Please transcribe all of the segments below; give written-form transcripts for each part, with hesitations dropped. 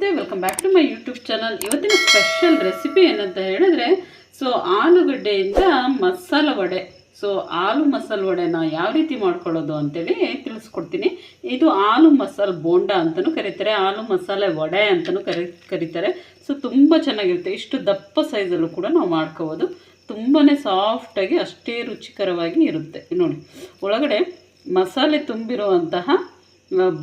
ನಮಸ್ತೆ, welcome back to my YouTube channel. ಇವತ್ತಿನ special recipe ಏನಂತ ಹೇಳಿದ್ರೆ, ಸೊ ಆಲೂಗಡ್ಡೆಯಿಂದ ಮಸಾಲ ವಡೆ. ಸೊ ಆಲೂ ಮಸಾಲ ವಡೆನ ಯಾವ ರೀತಿ ಮಾಡ್ಕೊಳ್ಳೋದು ಅಂತೇಳಿ ತಿಳಿಸ್ಕೊಡ್ತೀನಿ. ಇದು ಆಲೂ ಮಸಾಲ ಬೋಂಡ ಅಂತಲೂ ಕರೀತಾರೆ, ಆಲೂ ಮಸಾಲೆ ವಡೆ ಅಂತಲೂ ಕರೀತಾರೆ. ಸೊ ತುಂಬ ಚೆನ್ನಾಗಿರುತ್ತೆ. ಇಷ್ಟು ದಪ್ಪ ಸೈಜಲ್ಲೂ ಕೂಡ ನಾವು ಮಾಡ್ಕೋಬೋದು. ತುಂಬಾ ಸಾಫ್ಟಾಗಿ ಅಷ್ಟೇ ರುಚಿಕರವಾಗಿ ಇರುತ್ತೆ. ನೋಡಿ, ಒಳಗಡೆ ಮಸಾಲೆ ತುಂಬಿರುವಂತಹ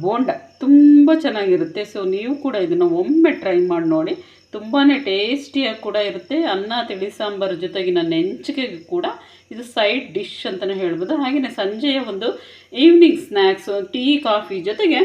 ಬೋಂಡ ತುಂಬ ಚೆನ್ನಾಗಿರುತ್ತೆ. ಸೊ ನೀವು ಕೂಡ ಇದನ್ನು ಒಮ್ಮೆ ಟ್ರೈ ಮಾಡಿ ನೋಡಿ. ತುಂಬಾ ಟೇಸ್ಟಿಯಾಗಿ ಕೂಡ ಇರುತ್ತೆ. ಅನ್ನ ತಿಳಿ ಸಾಂಬಾರು ಜೊತೆಗಿನ ನೆಂಚಿಗೆಗೆ ಕೂಡ ಇದು ಸೈಡ್ ಡಿಶ್ ಅಂತಲೇ ಹೇಳ್ಬೋದು. ಹಾಗೆಯೇ ಸಂಜೆಯ ಒಂದು ಈವ್ನಿಂಗ್ ಸ್ನ್ಯಾಕ್ಸು, ಟೀ ಕಾಫಿ ಜೊತೆಗೆ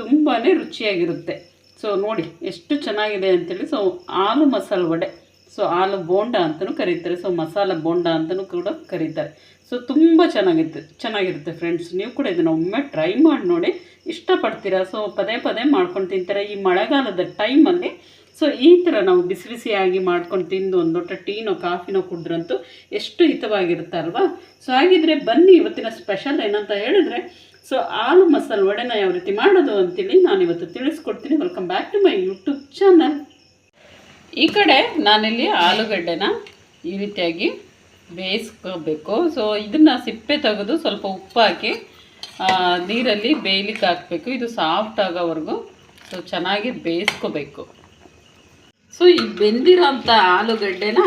ತುಂಬಾ ರುಚಿಯಾಗಿರುತ್ತೆ. ಸೊ ನೋಡಿ ಎಷ್ಟು ಚೆನ್ನಾಗಿದೆ ಅಂಥೇಳಿ. ಸೊ ಆಲೂ ಮಸಾಲ ವಡೆ, ಸೊ ಆಲೂ ಬೋಂಡ ಅಂತಲೂ ಕರೀತಾರೆ, ಸೊ ಮಸಾಲ ಬೋಂಡ ಅಂತಲೂ ಕೂಡ ಕರೀತಾರೆ. ಸೊ ತುಂಬ ಚೆನ್ನಾಗಿರುತ್ತೆ ಫ್ರೆಂಡ್ಸ್. ನೀವು ಕೂಡ ಇದನ್ನು ಒಮ್ಮೆ ಟ್ರೈ ಮಾಡಿ ನೋಡಿ, ಇಷ್ಟಪಡ್ತೀರಾ. ಸೊ ಪದೇ ಪದೇ ಮಾಡ್ಕೊಂಡು ತಿಂತಾರೆ ಈ ಮಳೆಗಾಲದ ಟೈಮಲ್ಲಿ. ಸೊ ಈ ಥರ ನಾವು ಬಿಸಿ ಬಿಸಿಯಾಗಿ ಮಾಡ್ಕೊಂಡು ತಿಂದು ಒಂದು ಲೋಟ ಟೀನೋ ಕಾಫಿನೋ ಕುಡಿದ್ರಂತೂ ಎಷ್ಟು ಹಿತವಾಗಿರುತ್ತೆ ಅಲ್ವಾ. ಸೊ ಹಾಗಿದ್ರೆ ಬನ್ನಿ, ಇವತ್ತಿನ ಸ್ಪೆಷಲ್ ಏನಂತ ಹೇಳಿದ್ರೆ, ಸೊ ಆಲೂ ಮಸಾಲ ವಡೆನ ಯಾವ ರೀತಿ ಮಾಡೋದು ಅಂತೇಳಿ ನಾನಿವತ್ತು ತಿಳಿಸ್ಕೊಡ್ತೀನಿ. Welcome back to my YouTube channel. ಈ ಕಡೆ ನಾನಿಲ್ಲಿ ಆಲೂಗಡ್ಡೆನ ಈ ರೀತಿಯಾಗಿ ಬೇಯಿಸ್ಕೋಬೇಕು. ಸೊ ಇದನ್ನು ಸಿಪ್ಪೆ ತೆಗೆದು ಸ್ವಲ್ಪ ಉಪ್ಪು ಹಾಕಿ ನೀರಲ್ಲಿ ಬೇಯಲಿಕ್ಕೆ ಹಾಕಬೇಕು. ಇದು ಸಾಫ್ಟ್ ಆಗೋವರೆಗೂ ಸೊ ಚೆನ್ನಾಗಿ ಬೇಯಿಸ್ಕೋಬೇಕು. ಸೊ ಈ ಬೆಂದಿರೋಂಥ ಆಲೂಗಡ್ಡೆನ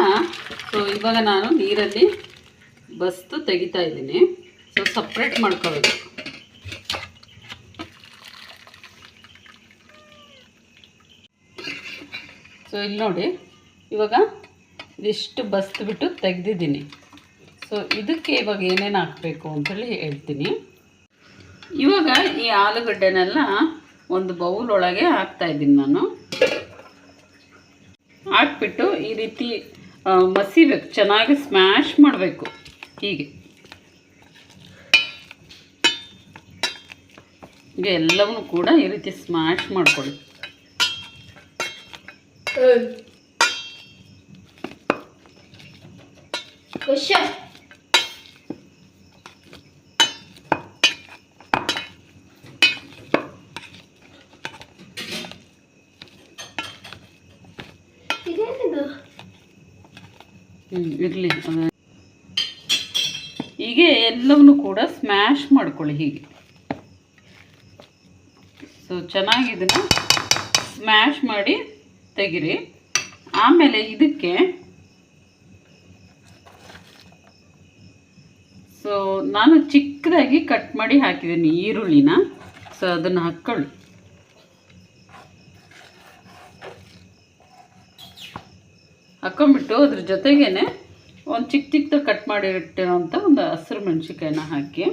ಸೊ ಇವಾಗ ನಾನು ನೀರಲ್ಲಿ ಬಸ್ತು ತೆಗಿತಾ ಇದ್ದೀನಿ. ಸೊ ಸಪ್ರೇಟ್ ಮಾಡ್ಕೋಬೇಕು. ಸೊ ಇಲ್ಲಿ ನೋಡಿ, ಇವಾಗ ಇದಿಷ್ಟು ಬಸ್ದುಬಿಟ್ಟು ತೆಗೆದಿದ್ದೀನಿ. ಸೊ ಇದಕ್ಕೆ ಇವಾಗ ಏನೇನು ಹಾಕಬೇಕು ಅಂತೇಳಿ ಹೇಳ್ತೀನಿ. ಇವಾಗ ಈ ಆಲೂಗಡ್ಡೆನೆಲ್ಲ ಒಂದು ಬೌಲ್ ಒಳಗೆ ಹಾಕ್ತಾಯಿದ್ದೀನಿ ನಾನು. ಹಾಕ್ಬಿಟ್ಟು ಈ ರೀತಿ ಮಸಿಬೇಕು, ಚೆನ್ನಾಗಿ ಸ್ಮ್ಯಾಶ್ ಮಾಡಬೇಕು. ಹೀಗೆ ಎಲ್ಲವನ್ನೂ ಕೂಡ ಈ ರೀತಿ ಸ್ಮ್ಯಾಶ್ ಮಾಡ್ಕೊಳ್ಳಿ. ಇರಲಿ, ಹೀಗೆ ಎಲ್ಲವನ್ನೂ ಕೂಡ ಸ್ಮ್ಯಾಶ್ ಮಾಡ್ಕೊಳ್ಳಿ ಹೀಗೆ. ಸೊ ಚೆನ್ನಾಗಿ ಇದನ್ನು ಸ್ಮ್ಯಾಶ್ ಮಾಡಿ ತೆಗಿರಿ. ಆಮೇಲೆ ಇದಕ್ಕೆ ಸೊ ನಾನು ಚಿಕ್ಕದಾಗಿ ಕಟ್ ಮಾಡಿ ಹಾಕಿದ್ದೀನಿ ಈರುಳ್ಳಿನ. ಸೊ ಅದನ್ನು ಹಾಕ್ಕೊಳ್ಳಿ. ಹಾಕ್ಕೊಂಬಿಟ್ಟು ಅದ್ರ ಜೊತೆಗೇ ಒಂದು ಚಿಕ್ಕದಾಗಿ ಕಟ್ ಮಾಡಿ ಇಟ್ಟಿರೋಂಥ ಒಂದು ಹಸಿರು ಮೆಣಸಿನ್ಕಾಯಿನ ಹಾಕಿ,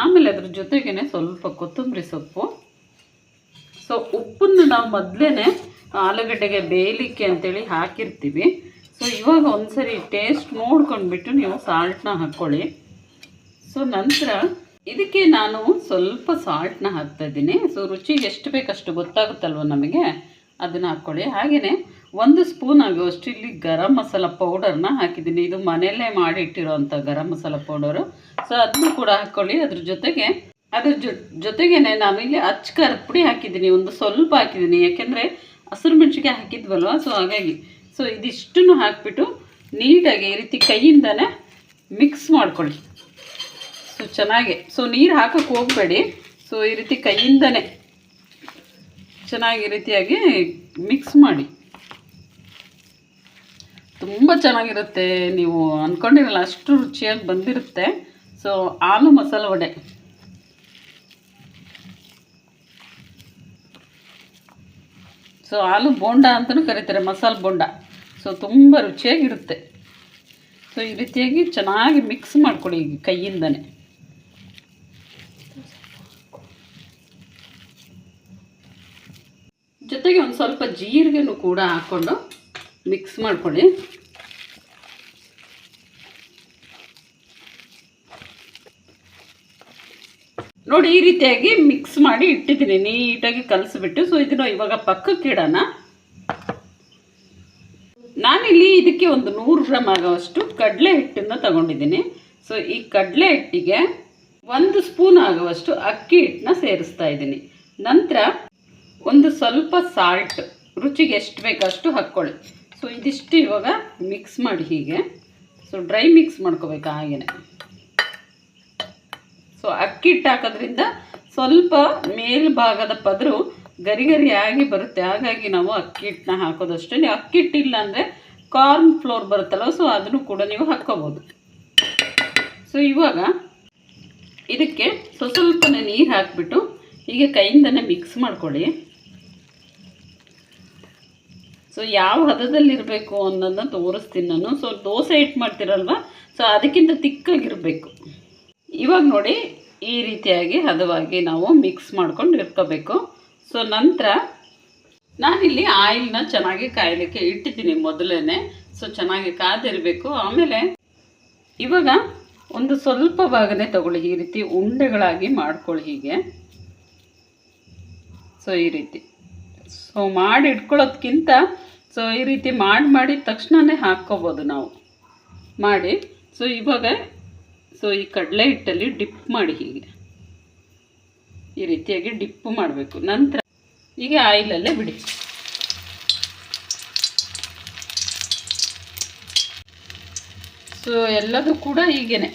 ಆಮೇಲೆ ಅದ್ರ ಜೊತೆಗೇ ಸ್ವಲ್ಪ ಕೊತ್ತಂಬರಿ ಸೊಪ್ಪು. ಸೊ ಉಪ್ಪನ್ನು ನಾವು ಮೊದಲೇ ಆಲೂಗಡ್ಡೆಗೆ ಬೇಯಲಿಕ್ಕೆ ಅಂತೇಳಿ ಹಾಕಿರ್ತೀವಿ. ಸೊ ಇವಾಗ ಒಂದ್ಸರಿ ಟೇಸ್ಟ್ ನೋಡ್ಕೊಂಡ್ಬಿಟ್ಟು ನೀವು ಸಾಲ್ಟನ್ನ ಹಾಕ್ಕೊಳ್ಳಿ. ಸೊ ನಂತರ ಇದಕ್ಕೆ ನಾನು ಸ್ವಲ್ಪ ಸಾಲ್ಟನ್ನ ಹಾಕ್ತಾಯಿದ್ದೀನಿ. ಸೊ ರುಚಿಗೆ ಎಷ್ಟು ಬೇಕಷ್ಟು ಗೊತ್ತಾಗುತ್ತಲ್ವ ನಮಗೆ, ಅದನ್ನು ಹಾಕ್ಕೊಳ್ಳಿ. ಹಾಗೆಯೇ 1 ಸ್ಪೂನ್ ಆಗುವಷ್ಟು ಇಲ್ಲಿ ಗರಂ ಮಸಾಲ ಪೌಡರ್ನ ಹಾಕಿದ್ದೀನಿ. ಇದು ಮನೆಯಲ್ಲೇ ಮಾಡಿ ಇಟ್ಟಿರೋವಂಥ ಗರಂ ಮಸಾಲ ಪೌಡರು. ಸೊ ಅದನ್ನು ಕೂಡ ಹಾಕ್ಕೊಳ್ಳಿ. ಅದ್ರ ಜೊತೆಗೇ ನಾನು ಇಲ್ಲಿ ಅಚ್ಚ ಖಾರದ ಪುಡಿ ಹಾಕಿದ್ದೀನಿ, ಒಂದು ಸ್ವಲ್ಪ ಹಾಕಿದ್ದೀನಿ. ಯಾಕೆಂದರೆ ಹಸಿರು ಮೆಣಸಿಗೆ ಹಾಕಿದ್ವಲ್ವ, ಸೊ ಹಾಗಾಗಿ. ಸೊ ಇದಿಷ್ಟನ್ನು ಹಾಕಿಬಿಟ್ಟು ನೀಟಾಗಿ ಈ ರೀತಿ ಕೈಯಿಂದನೇ ಮಿಕ್ಸ್ ಮಾಡ್ಕೊಳ್ಳಿ. ಸೊ ಚೆನ್ನಾಗಿ, ಸೊ ನೀರು ಹಾಕೋಕ್ಕೆ ಹೋಗಬೇಡಿ. ಸೊ ಈ ರೀತಿ ಕೈಯಿಂದನೇ ಚೆನ್ನಾಗಿ ಈ ರೀತಿಯಾಗಿ ಮಿಕ್ಸ್ ಮಾಡಿ. ತುಂಬ ಚೆನ್ನಾಗಿರುತ್ತೆ, ನೀವು ಅಂದ್ಕೊಂಡಿರಲ್ಲ ಅಷ್ಟು ರುಚಿಯಾಗಿ ಬಂದಿರುತ್ತೆ. ಸೊ ಆಲೂ ಮಸಾಲ ವಡೆ. ಸೊ ಆಲೂ ಬೋಂಡ ಅಂತಲೂ ಕರೀತಾರೆ, ಮಸಾಲ ಬೋಂಡ. ಸೊ ತುಂಬ ರುಚಿಯಾಗಿರುತ್ತೆ. ಸೊ ಈ ರೀತಿಯಾಗಿ ಚೆನ್ನಾಗಿ ಮಿಕ್ಸ್ ಮಾಡ್ಕೊಳ್ಳಿ ಕೈಯಿಂದನೇ. ಜೊತೆಗೆ ಒಂದು ಸ್ವಲ್ಪ ಜೀರಿಗೆನೂ ಕೂಡ ಹಾಕ್ಕೊಂಡು ಮಿಕ್ಸ್ ಮಾಡ್ಕೊಳ್ಳಿ. ನೋಡಿ, ಈ ರೀತಿಯಾಗಿ ಮಿಕ್ಸ್ ಮಾಡಿ ಇಟ್ಟಿದ್ದೀನಿ, ನೀಟಾಗಿ ಕಲಸಿಬಿಟ್ಟು. ಸೊ ಇದನ್ನು ಇವಾಗ ಪಕ್ಕಕ್ಕೆ ಇಡೋಣ. ನಾನಿಲ್ಲಿ ಇದಕ್ಕೆ ಒಂದು 100 ಗ್ರಾಮ್ ಆಗುವಷ್ಟು ಕಡಲೆ ಹಿಟ್ಟನ್ನು ತಗೊಂಡಿದ್ದೀನಿ. ಸೊ ಈ ಕಡಲೆ ಹಿಟ್ಟಿಗೆ 1 ಸ್ಪೂನ್ ಆಗುವಷ್ಟು ಅಕ್ಕಿ ಹಿಟ್ಟನ್ನ ಸೇರಿಸ್ತಾ ಇದ್ದೀನಿ. ನಂತರ ಒಂದು ಸ್ವಲ್ಪ ಸಾಲ್ಟ್, ರುಚಿಗೆ ಎಷ್ಟು ಬೇಕೋ ಅಷ್ಟು ಹಾಕ್ಕೊಳ್ಳಿ. ಸೊ ಇದಿಷ್ಟು ಇವಾಗ ಮಿಕ್ಸ್ ಮಾಡಿ ಹೀಗೆ. ಸೊ ಡ್ರೈ ಮಿಕ್ಸ್ ಮಾಡ್ಕೋಬೇಕು ಹಾಗೇನೆ. ಸೊ ಅಕ್ಕಿ ಹಿಟ್ಟು ಹಾಕೋದ್ರಿಂದ ಸ್ವಲ್ಪ ಮೇಲ್ಭಾಗದ ಪದರು ಗರಿ ಗರಿಯಾಗಿ ಬರುತ್ತೆ. ಹಾಗಾಗಿ ನಾವು ಅಕ್ಕಿ ಹಿಟ್ಟನ್ನ ಹಾಕೋದಷ್ಟೇ. ನೀವು ಅಕ್ಕಿ ಹಿಟ್ಟಿಲ್ಲ ಅಂದರೆ ಕಾರ್ನ್ ಫ್ಲೋರ್ ಬರುತ್ತಲ್ಲ, ಸೊ ಅದನ್ನು ಕೂಡ ನೀವು ಹಾಕ್ಕೋಬೋದು. ಸೊ ಇವಾಗ ಇದಕ್ಕೆ ಸ್ವಲ್ಪನೇ ನೀರು ಹಾಕಿಬಿಟ್ಟು ಹೀಗೆ ಕೈಯಿಂದನೇ ಮಿಕ್ಸ್ ಮಾಡ್ಕೊಳ್ಳಿ. ಸೊ ಯಾವ ಹದದಲ್ಲಿರಬೇಕು ಅನ್ನೋದನ್ನ ತೋರಿಸ್ತೀನಿ ನಾನು. ಸೊ ದೋಸೆ ಹಿಟ್ಟು ಮಾಡ್ತೀರಲ್ವ, ಸೊ ಅದಕ್ಕಿಂತ ತಿಕ್ಕಾಗಿರಬೇಕು. ಇವಾಗ ನೋಡಿ ಈ ರೀತಿಯಾಗಿ ಹದವಾಗಿ ನಾವು ಮಿಕ್ಸ್ ಮಾಡ್ಕೊಂಡು ಇಟ್ಕೋಬೇಕು. ಸೊ ನಂತರ ನಾನಿಲ್ಲಿ ಆಯಿಲ್ನ ಚೆನ್ನಾಗಿ ಕಾಯಲಿಕ್ಕೆ ಇಟ್ಟಿದ್ದೀನಿ ಮೊದಲೇ. ಸೊ ಚೆನ್ನಾಗಿ ಕಾದಿರಬೇಕು. ಆಮೇಲೆ ಇವಾಗ ಒಂದು ಸ್ವಲ್ಪ ಭಾಗನೇ ತಗೊಳ್ಳಿ, ಈ ರೀತಿ ಉಂಡೆಗಳಾಗಿ ಮಾಡ್ಕೊಳ್ಳಿ ಹೀಗೆ. ಸೊ ಈ ರೀತಿ ಸೊ ಮಾಡಿ ಇಟ್ಕೊಳ್ಳೋದ್ಕಿಂತ ಸೊ ಈ ರೀತಿ ಮಾಡಿದ ತಕ್ಷಣವೇ ಹಾಕ್ಕೋಬೋದು ನಾವು ಮಾಡಿ. ಸೊ ಇವಾಗ ಸೊ ಈ ಕಡಲೆ ಹಿಟ್ಟಲ್ಲಿ ಡಿಪ್ ಮಾಡಿ ಹೀಗೆ ಈ ರೀತಿಯಾಗಿ ಡಿಪ್ ಮಾಡಬೇಕು. ನಂತರ ಹೀಗೆ ಆಯಿಲಲ್ಲೇ ಬಿಡಿ. ಸೊ ಎಲ್ಲದೂ ಕೂಡ ಹೀಗೇನೆ.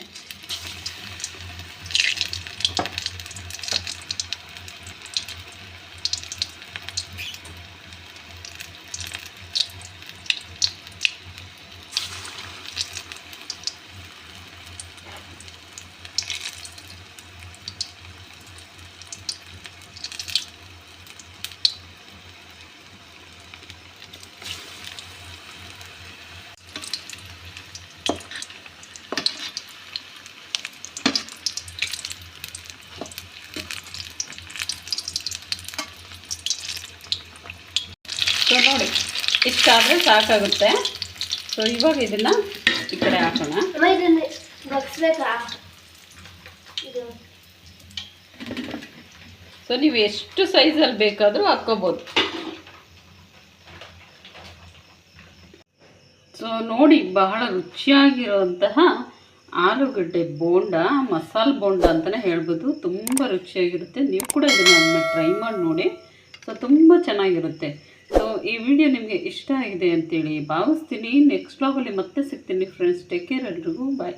ಸೊ ನೋಡಿ ಇಷ್ಟಾದರೆ ಸಾಕಾಗುತ್ತೆ. ಸೊ ಇವಾಗ ಇದನ್ನು ಈ ಕಡೆ ಹಾಕೋಣ. ಸೊ ನೀವು ಎಷ್ಟು ಸೈಜಲ್ಲಿ ಬೇಕಾದರೂ ಹಾಕ್ಕೋಬೋದು. ಸೊ ನೋಡಿ ಬಹಳ ರುಚಿಯಾಗಿರುವಂತಹ ಆಲೂಗಡ್ಡೆ ಬೋಂಡ, ಮಸಾಲೆ ಬೋಂಡ ಅಂತಲೇ ಹೇಳ್ಬೋದು. ತುಂಬ ರುಚಿಯಾಗಿರುತ್ತೆ. ನೀವು ಕೂಡ ಇದನ್ನು ಒಮ್ಮೆ ಟ್ರೈ ಮಾಡಿ ನೋಡಿ. ಸೊ ತುಂಬ ಚೆನ್ನಾಗಿರುತ್ತೆ. ಸೊ ಈ ವಿಡಿಯೋ ನಿಮಗೆ ಇಷ್ಟ ಆಗಿದೆ ಅಂತೇಳಿ ಭಾವಿಸ್ತೀನಿ. ನೆಕ್ಸ್ಟ್ ವ್ಲಾಗಲ್ಲಿ ಮತ್ತೆ ಸಿಗ್ತೀನಿ ಫ್ರೆಂಡ್ಸ್. ಟೇಕ್ ಕೇರ್, ಎಲ್ರಿಗೂ ಬಾಯ್.